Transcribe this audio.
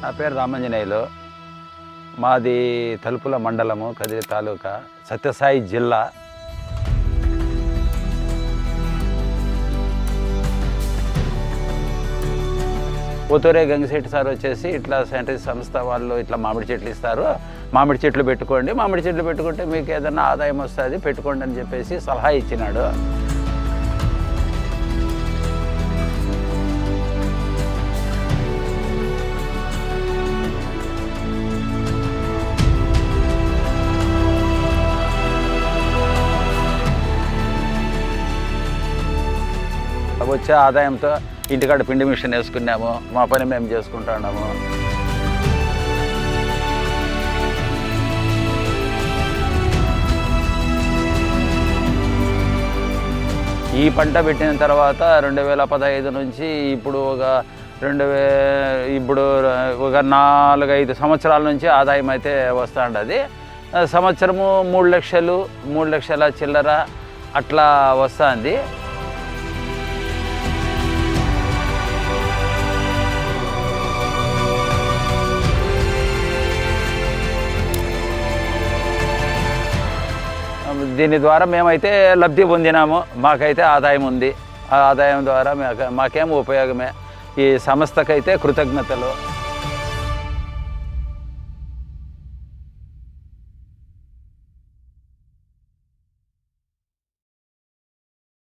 నా పేరు రామాంజనేయులు. మాది తలుపుల మండలము, కదిరి తాలూకా, సత్యసాయి జిల్లా. పోతూరే గంగిశెట్టి సార్ వచ్చేసి ఇట్లా శానిటరీ సంస్థ వాళ్ళు ఇట్లా మామిడి చెట్లు ఇస్తారు, మామిడి చెట్లు పెట్టుకోండి, మామిడి చెట్లు పెట్టుకుంటే మీకు ఏదైనా ఆదాయం వస్తుంది, పెట్టుకోండి అని చెప్పేసి సలహా ఇచ్చినాడు. వచ్చే ఆదాయంతో ఇంటికాడ పిండి మిషన్ వేసుకున్నాము, మా పని మేము చేసుకుంటున్నాము. ఈ పంట పెట్టిన తర్వాత 2015 నుంచి ఇప్పుడు ఒక 4-5 సంవత్సరాల నుంచి ఆదాయం అయితే వస్తుండది. సంవత్సరము 3 లక్షల చిల్లర అట్లా వస్తుంది. దీని ద్వారా మేమైతే లబ్ధి పొందినాము, మాకైతే ఆదాయం ఉంది. ఆ ఆదాయం ద్వారా మాకేం ఉపయోగమే. ఈ సంస్థకైతే కృతజ్ఞతలు.